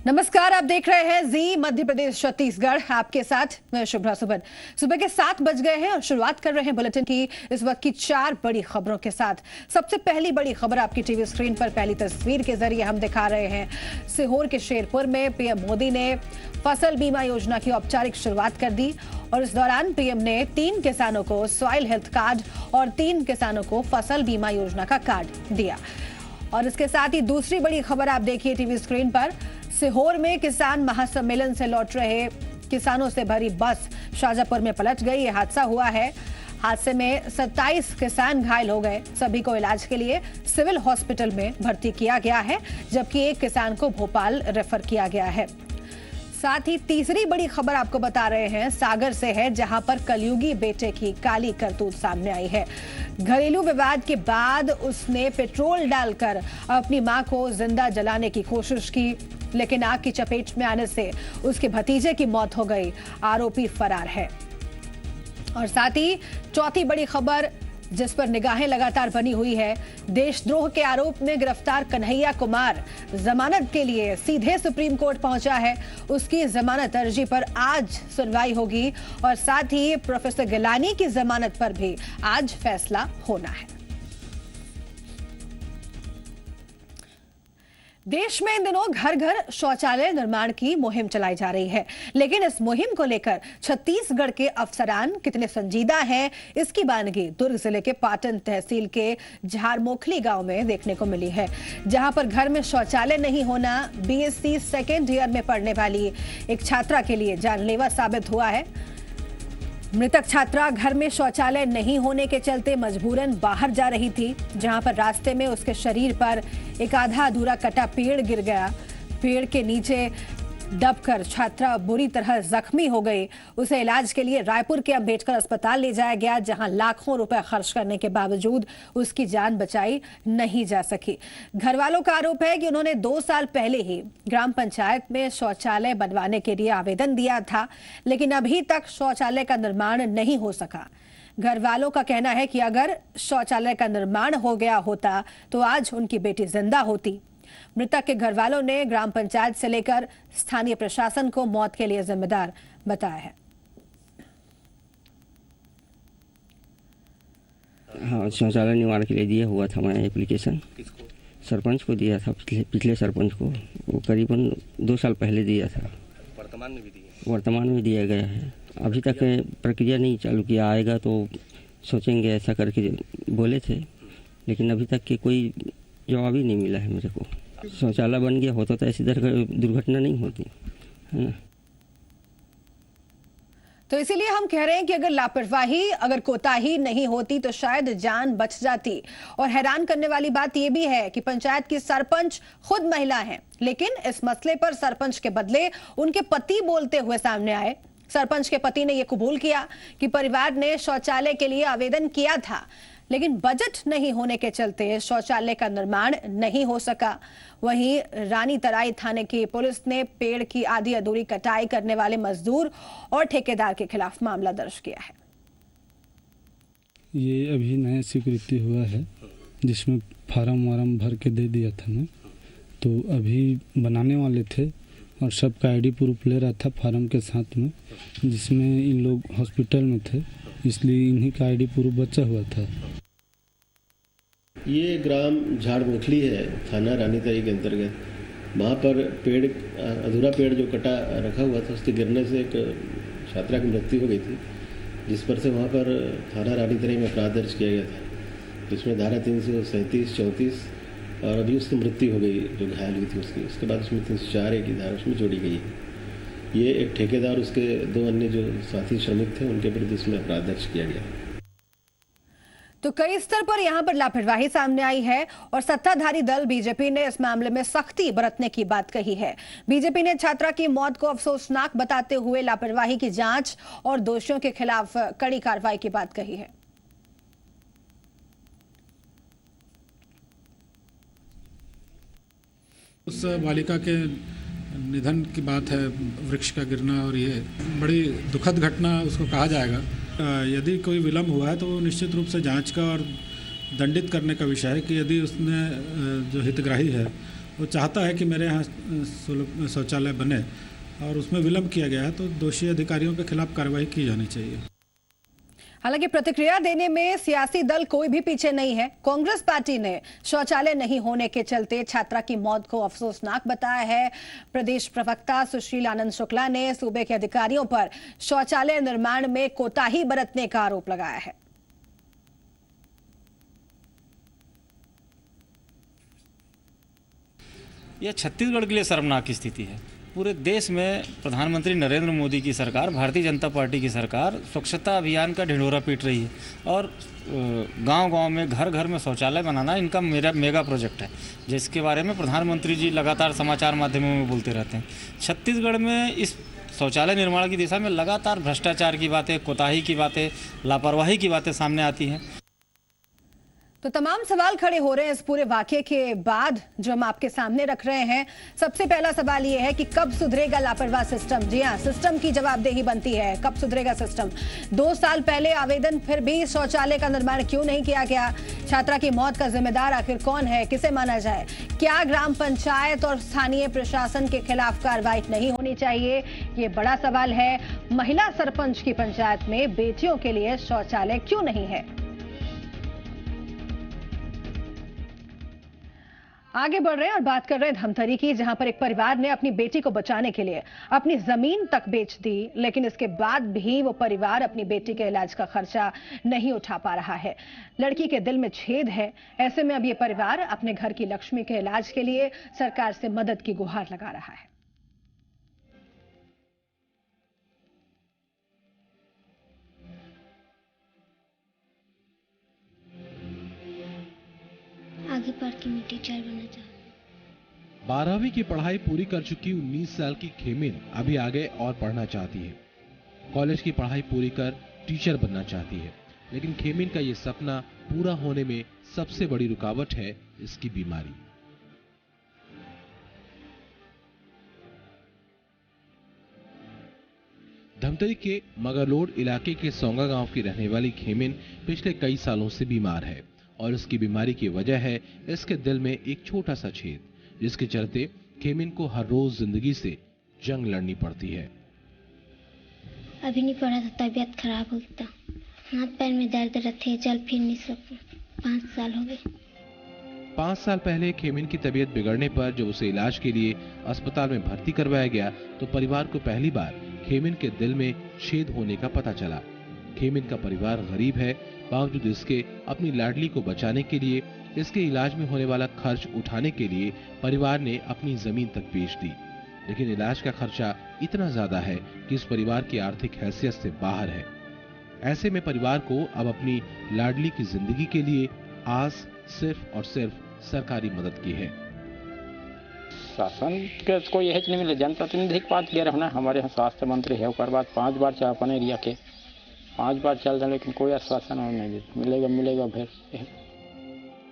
नमस्कार, आप देख रहे हैं जी मध्य प्रदेश छत्तीसगढ़। आपके साथ मैं शुभ्रा सुमन। सुबह के 7 बज गए हैं और शुरुआत कर रहे हैं बुलेटिन की इस वक्त की 4 बड़ी खबरों के साथ। सबसे पहली बड़ी खबर आपकी टीवी स्क्रीन पर पहली तस्वीर के जरिए हम दिखा रहे हैं। सीहोर के शेरपुर में पीएम मोदी ने फसल बीमा योजना की औपचारिक शुरुआत कर दी और इस दौरान पीएम ने 3 किसानों को सॉइल हेल्थ कार्ड और 3 किसानों को फसल बीमा योजना का कार्ड दिया। और इसके साथ ही दूसरी बड़ी खबर आप देखिए टीवी स्क्रीन पर। सीहोर में किसान महासम्मेलन से लौट रहे किसानों से भरी बस शाजापुर में पलट गई। यह हादसा हुआ है। हादसे में 27 किसान घायल हो गए। सभी को इलाज के लिए सिविल हॉस्पिटल में भर्ती किया गया है, जबकि एक किसान को भोपाल रेफर किया गया है। साथ ही तीसरी बड़ी खबर आपको बता रहे हैं, सागर से है, जहां पर कलयुगी बेटे की काली करतूत सामने आई है। घरेलू विवाद के बाद उसने पेट्रोल डालकर अपनी मां को जिंदा जलाने की कोशिश की, लेकिन आग की चपेट में आने से उसके भतीजे की मौत हो गई। आरोपी फरार है। और साथ ही चौथी बड़ी खबर जिस पर निगाहें लगातार बनी हुई है, देशद्रोह के आरोप में गिरफ्तार कन्हैया कुमार जमानत के लिए सीधे सुप्रीम कोर्ट पहुंचा है। उसकी जमानत अर्जी पर आज सुनवाई होगी और साथ ही प्रोफेसर गिलानी की जमानत पर भी आज फैसला होना है। देश में इन दिनों घर घर शौचालय निर्माण की मुहिम चलाई जा रही है, लेकिन इस मुहिम को लेकर छत्तीसगढ़ के अफसरान कितने संजीदा हैं, इसकी बानगी दुर्ग जिले के पाटन तहसील के झारमोखली गांव में देखने को मिली है, जहां पर घर में शौचालय नहीं होना बीएससी सेकेंड ईयर में पढ़ने वाली एक छात्रा के लिए जानलेवा साबित हुआ है। मृतक छात्रा घर में शौचालय नहीं होने के चलते मजबूरन बाहर जा रही थी, जहां पर रास्ते में उसके शरीर पर एक आधा अधूरा कटा पेड़ गिर गया। पेड़ के नीचे दबकर छात्रा बुरी तरह जख्मी हो गई। उसे इलाज के लिए रायपुर के अंबेडकर अस्पताल ले जाया गया, जहां लाखों रुपए खर्च करने के बावजूद उसकी जान बचाई नहीं जा सकी। घर वालों का आरोप है कि उन्होंने 2 साल पहले ही ग्राम पंचायत में शौचालय बनवाने के लिए आवेदन दिया था, लेकिन अभी तक शौचालय का निर्माण नहीं हो सका। घर वालों का कहना है कि अगर शौचालय का निर्माण हो गया होता तो आज उनकी बेटी जिंदा होती। मृतक के घर वालों ने ग्राम पंचायत से लेकर स्थानीय प्रशासन को मौत के लिए जिम्मेदार बताया है। हाँ, शौचालय निर्माण के लिए दिया हुआ था मैं एप्लीकेशन। किसको? सरपंच को दिया था, पिछले सरपंच को। वो करीबन 2 साल पहले दिया था। वर्तमान में भी दिया? वर्तमान में दिया गया है। अभी तक प्रक्रिया नहीं चालू किया। आएगा तो सोचेंगे ऐसा करके बोले थे, लेकिन अभी तक की कोई जवाब ही नहीं मिला है मेरे को। शौचालय बन गया होता तो ऐसी दुर्घटना नहीं होती, है ना। तो इसीलिए हम कह रहे हैं कि अगर लापरवाही, अगर कोताही नहीं होती तो शायद जान बच जाती। और हैरान करने वाली बात यह भी है कि पंचायत की सरपंच खुद महिला हैं, लेकिन इस मसले पर सरपंच के बदले उनके पति बोलते हुए सामने आए। सरपंच के पति ने यह कबूल किया कि परिवार ने शौचालय के लिए आवेदन किया था, लेकिन बजट नहीं होने के चलते शौचालय का निर्माण नहीं हो सका। वहीं रानी तराई थाने की पुलिस ने पेड़ की आधी अधूरी कटाई करने वाले मजदूर और ठेकेदार के खिलाफ मामला दर्ज किया है। ये अभी नया स्वीकृति हुआ है, जिसमें फार्म वार्म भर के दे दिया था मैं। तो अभी बनाने वाले थे और सबका आईडी प्रूफ ले रहा था फार्म के साथ में, जिसमें इन लोग हॉस्पिटल में थे, इसलिए इन्हीं का आईडी प्रूफ बचा हुआ था। ये ग्राम झाड़मोखली है, थाना रानीतराई के अंतर्गत। वहाँ पर पेड़, अधूरा पेड़ जो कटा रखा हुआ था, उसके गिरने से एक छात्रा की मृत्यु हो गई थी, जिस पर से वहाँ पर थाना रानीतराई में अपराध दर्ज किया गया था, जिसमें धारा 337, 34 और अभी उसकी मृत्यु हो गई जो घायल हुई थी उसकी। उसके बाद उसमें 304 की धारा उसमें जोड़ी गई है। ये एक ठेकेदार, उसके 2 अन्य जो साथी श्रमिक थे, उनके विरुद्ध इसमें अपराध दर्ज किया गया। तो कई स्तर पर यहां पर लापरवाही सामने आई है और सत्ताधारी दल बीजेपी ने इस मामले में सख्ती बरतने की बात कही है। बीजेपी ने छात्रा की मौत को अफसोसनाक बताते हुए लापरवाही की जांच और दोषियों के खिलाफ कड़ी कार्रवाई की बात कही है। उस बालिका के निधन की बात है, वृक्ष का गिरना, और ये बड़ी दुखद घटना उसको कहा जाएगा। यदि कोई विलम्ब हुआ है तो निश्चित रूप से जांच का और दंडित करने का विषय है कि यदि उसने जो हितग्राही है वो चाहता है कि मेरे यहाँ शौचालय बने और उसमें विलम्ब किया गया है, तो दोषी अधिकारियों के खिलाफ कार्रवाई की जानी चाहिए। हालांकि प्रतिक्रिया देने में सियासी दल कोई भी पीछे नहीं है। कांग्रेस पार्टी ने शौचालय नहीं होने के चलते छात्रा की मौत को अफसोसनाक बताया है। प्रदेश प्रवक्ता सुशील आनंद शुक्ला ने सूबे के अधिकारियों पर शौचालय निर्माण में कोताही बरतने का आरोप लगाया है। यह छत्तीसगढ़ के लिए शर्मनाक स्थिति है। पूरे देश में प्रधानमंत्री नरेंद्र मोदी की सरकार, भारतीय जनता पार्टी की सरकार स्वच्छता अभियान का ढिंढोरा पीट रही है और गांव-गांव में, घर-घर में शौचालय बनाना इनका मेगा प्रोजेक्ट है, जिसके बारे में प्रधानमंत्री जी लगातार समाचार माध्यमों में बोलते रहते हैं। छत्तीसगढ़ में इस शौचालय निर्माण की दिशा में लगातार भ्रष्टाचार की बातें, कोताही की बातें, लापरवाही की बातें सामने आती हैं। तो तमाम सवाल खड़े हो रहे हैं इस पूरे वाकये के बाद जो हम आपके सामने रख रहे हैं। सबसे पहला सवाल ये है कि कब सुधरेगा लापरवाह सिस्टम। जी हां, सिस्टम की जवाबदेही बनती है। कब सुधरेगा सिस्टम? 2 साल पहले आवेदन, फिर भी शौचालय का निर्माण क्यों नहीं किया गया? छात्रा की मौत का जिम्मेदार आखिर कौन है, किसे माना जाए? क्या ग्राम पंचायत और स्थानीय प्रशासन के खिलाफ कार्रवाई नहीं होनी चाहिए? ये बड़ा सवाल है। महिला सरपंच की पंचायत में बेटियों के लिए शौचालय क्यों नहीं है? आगे बढ़ रहे हैं और बात कर रहे हैं धमतरी की, जहां पर एक परिवार ने अपनी बेटी को बचाने के लिए अपनी जमीन तक बेच दी, लेकिन इसके बाद भी वो परिवार अपनी बेटी के इलाज का खर्चा नहीं उठा पा रहा है। लड़की के दिल में छेद है। ऐसे में अब ये परिवार अपने घर की लक्ष्मी के इलाज के लिए सरकार से मदद की गुहार लगा रहा है। आगे पढ़ के मैं टीचर बनना चाहती हूँ। 12वीं की पढ़ाई पूरी कर चुकी 19 साल की खेमिन अभी आगे और पढ़ना चाहती है। कॉलेज की पढ़ाई पूरी कर टीचर बनना चाहती है, लेकिन खेमिन का ये सपना पूरा होने में सबसे बड़ी रुकावट है इसकी बीमारी। धमतरी के मगरलोड इलाके के सोंगा गांव की रहने वाली खेमिन पिछले कई सालों से बीमार है और इसकी बीमारी की वजह है इसके दिल में एक छोटा सा छेद, जिसके चलते खेमिन को हर रोज जिंदगी से जंग लड़नी पड़ती है। अभी नहीं पढ़ा तो तबीयत खराब होता, हाथ पैर में दर्द रहते हैं, चल फिर नहीं सकूं। 5 साल हो गए। 5 साल पहले खेमिन की तबीयत बिगड़ने पर जब उसे इलाज के लिए अस्पताल में भर्ती करवाया गया तो परिवार को पहली बार खेमिन के दिल में छेद होने का पता चला। खेमिन का परिवार गरीब है, बावजूद इसके अपनी लाडली को बचाने के लिए, इसके इलाज में होने वाला खर्च उठाने के लिए परिवार ने अपनी जमीन तक बेच दी। लेकिन इलाज का खर्चा इतना ज्यादा है कि इस परिवार की आर्थिक हैसियत से बाहर है। ऐसे में परिवार को अब अपनी लाडली की जिंदगी के लिए आस सिर्फ और सिर्फ सरकारी मदद की है। शासन के कोई यही नहीं मिले, जनप्रतिनिधि के पास गए रहना। हमारे यहाँ स्वास्थ्य मंत्री है, उसके बाद 5 बार चाहे अपने एरिया के 5 बार चल रहे, लेकिन कोई आश्वासन नहीं मिलेगा फिर।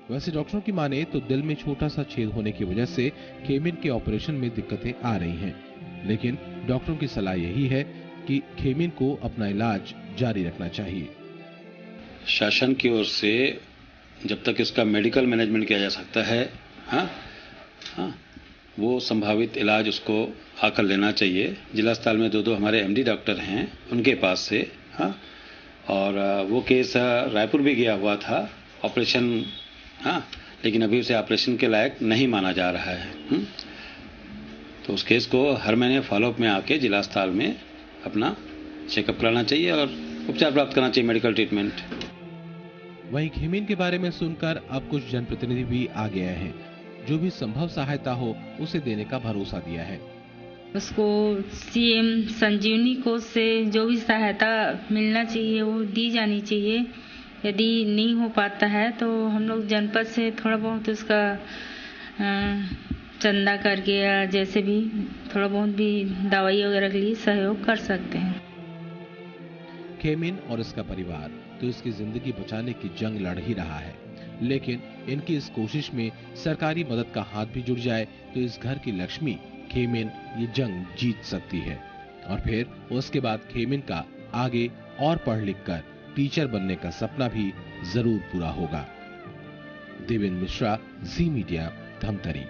वैसे डॉक्टरों की माने तो दिल में छोटा सा छेद होने की वजह से खेमिन के ऑपरेशन में दिक्कतें आ रही हैं, लेकिन डॉक्टरों की सलाह यही है कि खेमिन को अपना इलाज जारी रखना चाहिए। शासन की ओर से जब तक इसका मेडिकल मैनेजमेंट किया जा सकता है, हाँ, वो संभावित इलाज उसको आकर लेना चाहिए। जिला अस्पताल में 2 हमारे MD डॉक्टर हैं, उनके पास से, हाँ, और वो केस रायपुर भी गया हुआ था ऑपरेशन, हाँ, लेकिन अभी उसे ऑपरेशन के लायक नहीं माना जा रहा है। तो उस केस को हर महीने फॉलोअप में आके जिला अस्पताल में अपना चेकअप कराना चाहिए और उपचार प्राप्त करना चाहिए, मेडिकल ट्रीटमेंट। वहीं खेमिन के बारे में सुनकर अब कुछ जनप्रतिनिधि भी आ गए हैं, जो भी संभव सहायता हो उसे देने का भरोसा दिया है। उसको CM संजीवनी कोष से जो भी सहायता मिलना चाहिए वो दी जानी चाहिए। यदि नहीं हो पाता है तो हम लोग जनपद से थोड़ा बहुत उसका चंदा करके या जैसे भी थोड़ा बहुत भी दवाई वगैरह के लिए सहयोग कर सकते हैं। खेमिन और इसका परिवार तो इसकी जिंदगी बचाने की जंग लड़ ही रहा है, लेकिन इनकी इस कोशिश में सरकारी मदद का हाथ भी जुड़ जाए तो इस घर की लक्ष्मी खेमिन ये जंग जीत सकती है और फिर उसके बाद खेमिन का आगे और पढ़ लिख कर टीचर बनने का सपना भी जरूर पूरा होगा। देवेंद्र मिश्रा, जी मीडिया, धमतरी।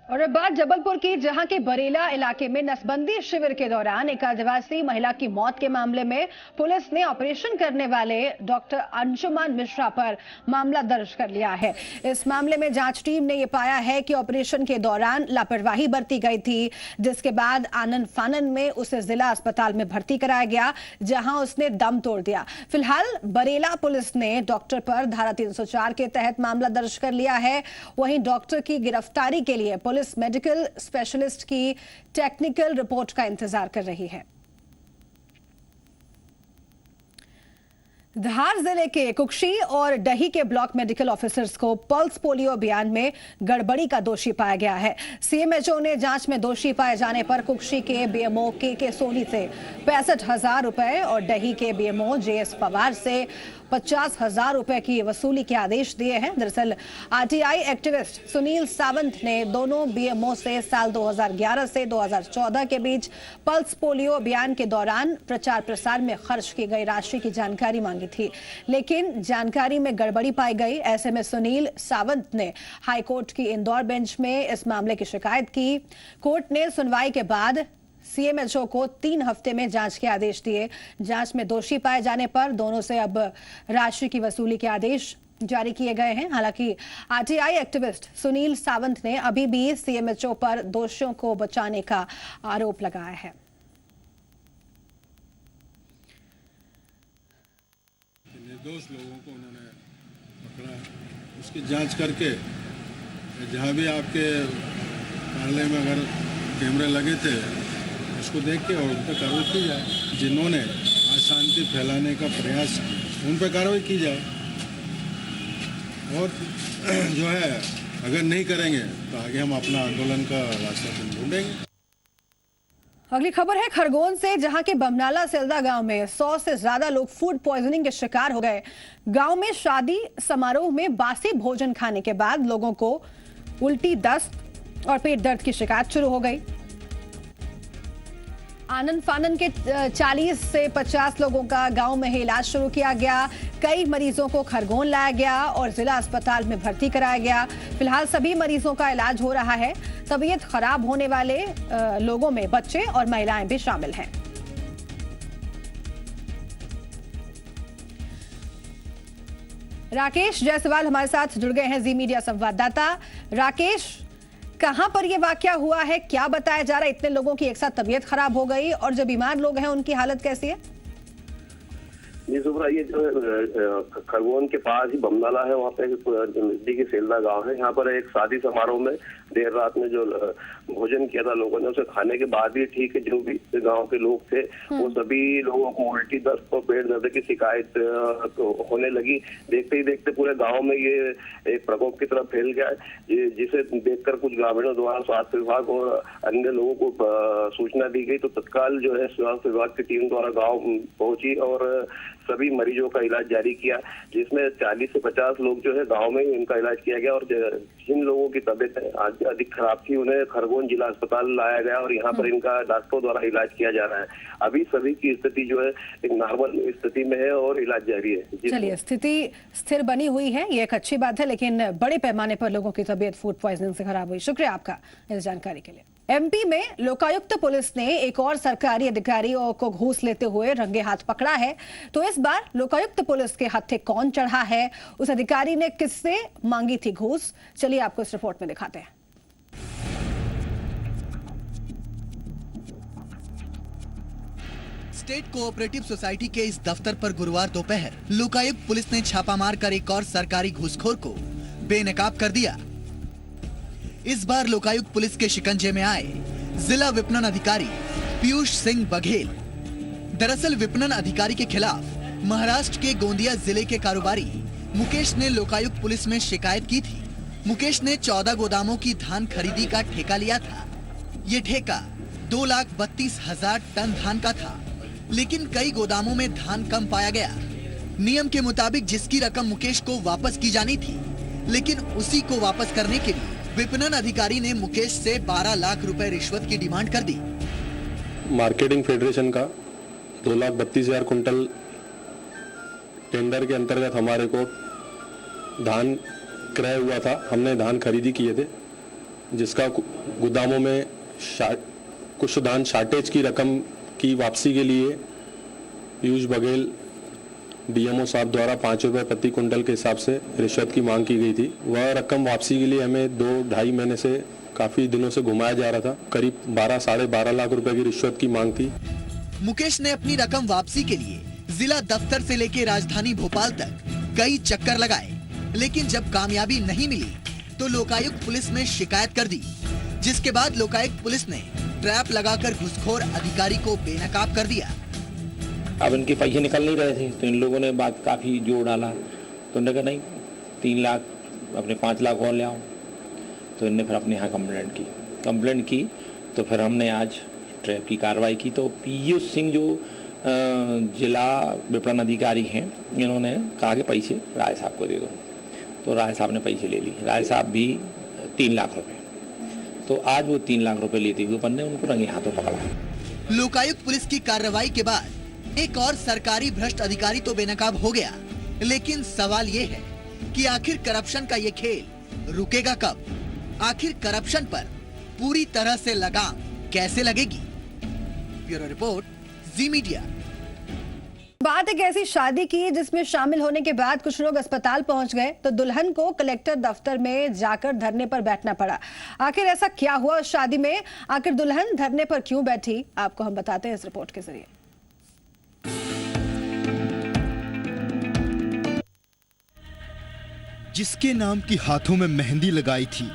और अब बात जबलपुर की, जहां के बरेला इलाके में नसबंदी शिविर के दौरान एक आदिवासी महिला की मौत के मामले में पुलिस ने ऑपरेशन करने वाले डॉक्टर अंशुमान मिश्रा पर मामला दर्ज कर लिया है। इस मामले में जांच टीम ने यह पाया है कि ऑपरेशन के दौरान लापरवाही बरती गई थी, जिसके बाद आनन फानन में उसे जिला अस्पताल में भर्ती कराया गया, जहां उसने दम तोड़ दिया। फिलहाल बरेला पुलिस ने डॉक्टर पर धारा 304 के तहत मामला दर्ज कर लिया है। वहीं डॉक्टर की गिरफ्तारी के लिए पुलिस मेडिकल स्पेशलिस्ट की टेक्निकल रिपोर्ट का इंतजार कर रही है। धार जिले के कुक्षी और डही के ब्लॉक मेडिकल ऑफिसर्स को पल्स पोलियो अभियान में गड़बड़ी का दोषी पाया गया है। सीएमएचओ ने जांच में दोषी पाए जाने पर कुक्षी के बीएमओ के सोनी से 65,000 रुपए और डही के बीएमओ जेएस पवार से 50,000 रुपए की वसूली के आदेश दिए हैं। दरअसल आरटीआई एक्टिविस्ट सुनील सावंत ने दोनों बीएमओ से साल 2011 से 2014 के बीच पल्स पोलियो अभियान के दौरान प्रचार प्रसार में खर्च की गई राशि की जानकारी मांगी थी, लेकिन जानकारी में गड़बड़ी पाई गई। ऐसे में सुनील सावंत ने हाईकोर्ट की इंदौर बेंच में इस मामले की शिकायत की। कोर्ट ने सुनवाई के बाद सीएमएचओ को 3 हफ्ते में जांच के आदेश दिए। जांच में दोषी पाए जाने पर दोनों से अब राशि की वसूली के आदेश जारी किए गए हैं। हालांकि आरटीआई एक्टिविस्ट सुनील सावंत ने अभी भी सीएमएचओ पर दोषियों को बचाने का आरोप लगाया है। निर्दोष लोगों को उन्होंने पकड़ा, उसकी जांच करके जहां भी आपके कार्यालय में अगर कैमरे लगे थे उसको देख के और उन पर कार्रवाई की जाए। जिन्होंने अशांति फैलाने का प्रयास उन पर कार्रवाई की जाए, और जो है अगर नहीं करेंगे तो आगे हम अपना आंदोलन का रास्ता ढूंढेंगे। अगली खबर है खरगोन से, जहां के बमनाला सिलदा गांव में 100 से ज्यादा लोग फूड पॉइजनिंग के शिकार हो गए। गांव में शादी समारोह में बासी भोजन खाने के बाद लोगों को उल्टी, दस्त और पेट दर्द की शिकायत शुरू हो गई। आनन फानन के 40 से 50 लोगों का गांव में ही इलाज शुरू किया गया। कई मरीजों को खरगोन लाया गया और जिला अस्पताल में भर्ती कराया गया। फिलहाल सभी मरीजों का इलाज हो रहा है। तबीयत खराब होने वाले लोगों में बच्चे और महिलाएं भी शामिल हैं। राकेश जायसवाल हमारे साथ जुड़ गए हैं, जी मीडिया संवाददाता। राकेश, कहां पर यह वाकया हुआ है, क्या बताया जा रहा है? इतने लोगों की एक साथ तबीयत खराब हो गई और जो बीमार लोग हैं उनकी हालत कैसी है? जी सुब्रा, ये जो खरगोन के पास ही बमनाला है, वहाँ पे नजदीकी सेलदा गांव है। यहाँ पर एक शादी समारोह में देर रात में जो भोजन किया था लोगों ने, उसे खाने के बाद ही ठीक है जो भी गांव के लोग थे वो सभी लोगों को उल्टी, दस्त और पेट दर्द की शिकायत होने लगी। देखते ही देखते पूरे गाँव में ये एक प्रकोप की तरफ फैल गया, जिसे देखकर कुछ ग्रामीणों द्वारा स्वास्थ्य विभाग और अन्य लोगों को सूचना दी गई। तो तत्काल जो है स्वास्थ्य विभाग की टीम द्वारा गाँव पहुंची और सभी मरीजों का इलाज जारी किया, जिसमें 40 से 50 लोग जो है गांव में ही इनका इलाज किया गया। और जिन लोगों की तबीयत अधिक खराब थी उन्हें खरगोन जिला अस्पताल लाया गया और यहाँ पर इनका डॉक्टरों द्वारा इलाज किया जा रहा है। अभी सभी की स्थिति जो है एक नॉर्मल स्थिति में है और इलाज जारी है। चलिए, स्थिति स्थिर बनी हुई है, ये एक अच्छी बात है, लेकिन बड़े पैमाने पर लोगों की तबीयत फूड पॉइजनिंग से खराब हुई। शुक्रिया आपका इस जानकारी के लिए। एमपी में लोकायुक्त पुलिस ने एक और सरकारी अधिकारी को घूस लेते हुए रंगे हाथ पकड़ा है। तो इस बार लोकायुक्त पुलिस के हत्थे कौन चढ़ा है, उस अधिकारी ने किससे मांगी थी घूस, चलिए आपको इस रिपोर्ट में दिखाते हैं। स्टेट कोऑपरेटिव सोसाइटी के इस दफ्तर पर गुरुवार दोपहर लोकायुक्त पुलिस ने छापा मारकर एक और सरकारी घूसखोर को बेनकाब कर दिया। इस बार लोकायुक्त पुलिस के शिकंजे में आए जिला विपणन अधिकारी पीयूष सिंह बघेल। दरअसल विपणन अधिकारी के खिलाफ महाराष्ट्र के गोंदिया जिले के कारोबारी मुकेश ने लोकायुक्त पुलिस में शिकायत की थी। मुकेश ने 14 गोदामों की धान खरीदी का ठेका लिया था। ये ठेका 2,32,000 टन धान का था, लेकिन कई गोदामों में धान कम पाया गया। नियम के मुताबिक जिसकी रकम मुकेश को वापस की जानी थी, लेकिन उसी को वापस करने के लिए विपणन अधिकारी ने मुकेश से 12 लाख रुपए रिश्वत की डिमांड कर दी। मार्केटिंग फेडरेशन का 2,32,000 कुंटल टेंडर के अंतर्गत हमारे को धान क्रय हुआ था। हमने धान खरीदी किए थे जिसका गोदामों में कुछ धान शार्टेज की रकम की वापसी के लिए पीयूष बघेल डीएमओ साहब द्वारा 5 रुपये प्रति कुंटल के हिसाब से रिश्वत की मांग की गई थी। वह रकम वापसी के लिए हमें 2-2.5 महीने से काफ़ी दिनों से घुमाया जा रहा था। करीब 12-12.5 लाख रुपए की रिश्वत की मांग थी। मुकेश ने अपनी रकम वापसी के लिए जिला दफ्तर से लेकर राजधानी भोपाल तक कई चक्कर लगाए, लेकिन जब कामयाबी नहीं मिली तो लोकायुक्त पुलिस में शिकायत कर दी, जिसके बाद लोकायुक्त पुलिस ने ट्रैप लगाकर घूसखोर अधिकारी को बेनकाब कर दिया। अब इनके पैसे निकल नहीं रहे थे तो इन लोगों ने बात काफी जोर डाला, तो उन्होंने कहा नहीं 3 लाख अपने 5 लाख और ले आओ। तो इनने फिर अपने यहाँ कंप्लेंट की तो फिर हमने आज ट्रैप की कार्रवाई की। तो पीयूष सिंह जो जिला विपणन अधिकारी हैं, इन्होंने कहा कि पैसे राय साहब को दे दो, तो राय साहब ने पैसे ले लिए। राय साहब भी 3 लाख रुपए, तो आज वो 3 लाख रुपए लेते हुए ने उनको रंगे हाथों पकड़ा। लोकायुक्त पुलिस की कार्रवाई के बाद एक और सरकारी भ्रष्ट अधिकारी तो बेनकाब हो गया, लेकिन सवाल ये है कि आखिर करप्शन का ये खेल रुकेगा कब? आखिर करप्शन पर पूरी तरह से लगाम कैसे लगेगी? ब्यूरो रिपोर्ट, जी मीडिया। बात एक ऐसी शादी की जिसमें शामिल होने के बाद कुछ लोग अस्पताल पहुंच गए तो दुल्हन को कलेक्टर दफ्तर में जाकर धरने पर बैठना पड़ा। आखिर ऐसा क्या हुआ उस शादी में? आखिर दुल्हन धरने पर क्यों बैठी? आपको हम बताते हैं इस रिपोर्ट के जरिए। जिसके नाम की हाथों में मेहंदी लगाई थी,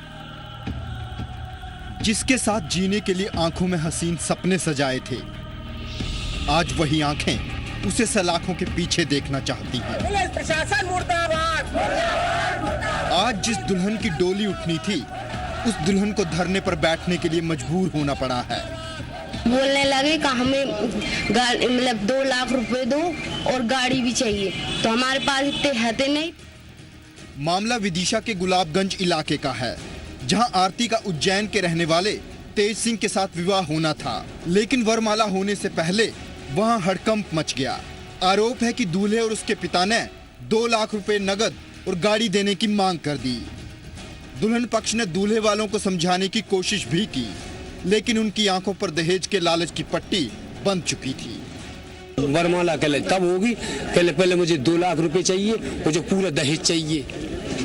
जिसके साथ जीने के लिए आंखों में हसीन सपने सजाए थे, आज वही आंखें उसे सलाखों के पीछे देखना चाहती हैं। प्रशासन मुर्दाबाद। आज जिस दुल्हन की डोली उठनी थी, उस दुल्हन को धरने पर बैठने के लिए मजबूर होना पड़ा है। बोलने लगे कि हमें मतलब 2 लाख रुपए दो और गाड़ी भी चाहिए, तो हमारे पास इतने हते नहीं। मामला विदिशा के गुलाबगंज इलाके का है, जहां आरती का उज्जैन के रहने वाले तेज सिंह के साथ विवाह होना था, लेकिन वरमाला होने से पहले वहां हड़कंप मच गया। आरोप है कि दूल्हे और उसके पिता ने 2 लाख रुपए नगद और गाड़ी देने की मांग कर दी। दुल्हन पक्ष ने दूल्हे वालों को समझाने की कोशिश भी की, लेकिन उनकी आंखों पर दहेज के लालच की पट्टी बंध चुकी थी। वरमाला कहले तब होगी, कहले पहले मुझे 2 लाख रुपए चाहिए, मुझे पूरा दहेज चाहिए।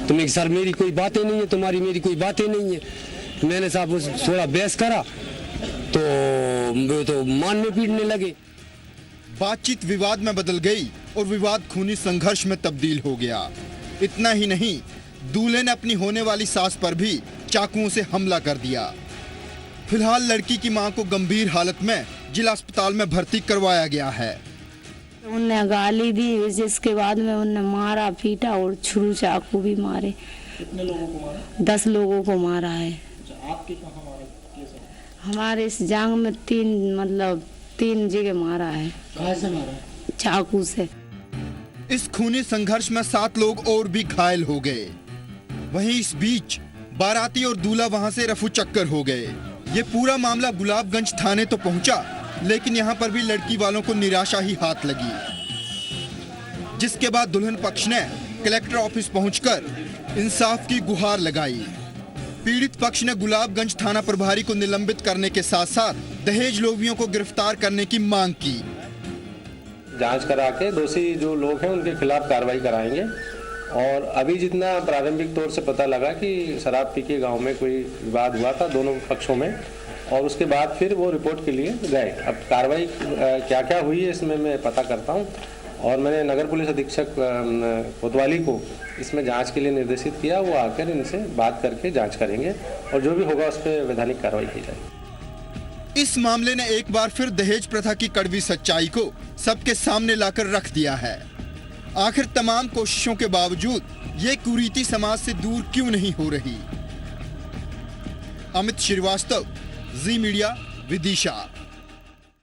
तो मैं सर मेरी कोई बातें नहीं है, तुम्हारी मेरी कोई बातें नहीं है। मैंने साहब थोड़ा बहस करा तो वो तो मारने पीटने लगे। बातचीत विवाद में बदल गई और विवाद खूनी संघर्ष में तब्दील हो गया। इतना ही नहीं, दूल्हे ने अपनी होने वाली सास पर भी चाकुओं से हमला कर दिया। फिलहाल लड़की की मां को गंभीर हालत में जिला अस्पताल में भर्ती करवाया गया है। उनने गाली दी, जिसके बाद में उनने मारा पीटा और छुरी चाकू भी मारे। कितने लोगों को मारा? 10 लोगों को मारा है। आपके कहाँ मारा? हमारे इस जांग में 3 जगह मारा है। कहाँ से मारा? चाकू से। इस खूनी संघर्ष में 7 लोग और भी घायल हो गए। वहीं इस बीच बाराती और दूल्हा वहां से रफू चक्कर हो गए। ये पूरा मामला गुलाबगंज थाने तो पहुंचा, लेकिन यहाँ पर भी लड़की वालों को निराशा ही हाथ लगी, जिसके बाद दुल्हन पक्ष ने कलेक्टर ऑफिस पहुंचकर इंसाफ की गुहार लगाई। पीड़ित पक्ष ने गुलाबगंज थाना प्रभारी को निलंबित करने के साथ साथ दहेज लोभियों को गिरफ्तार करने की मांग की। जांच करा के दोषी जो लोग हैं उनके खिलाफ कार्रवाई कराएंगे। और अभी जितना प्रारंभिक तौर से पता लगा कि शराब पी के गाँव में कोई विवाद हुआ था दोनों पक्षों में, और उसके बाद फिर वो रिपोर्ट के लिए गए। अब कार्रवाई क्या क्या हुई है इसमें मैं पता करता हूँ, और मैंने नगर पुलिस अधीक्षक कोतवाली को इसमें जांच के लिए निर्देशित किया। वो आकर इनसे बात करके जांच करेंगे और जो भी होगा उस पर वैधानिक कार्रवाई की जाएगी। इस मामले ने एक बार फिर दहेज प्रथा की कड़वी सच्चाई को सबके सामने लाकर रख दिया है। आखिर तमाम कोशिशों के बावजूद ये कुरीति समाज से दूर क्यों नहीं हो रही? अमित श्रीवास्तव, जी मीडिया, विदिशा।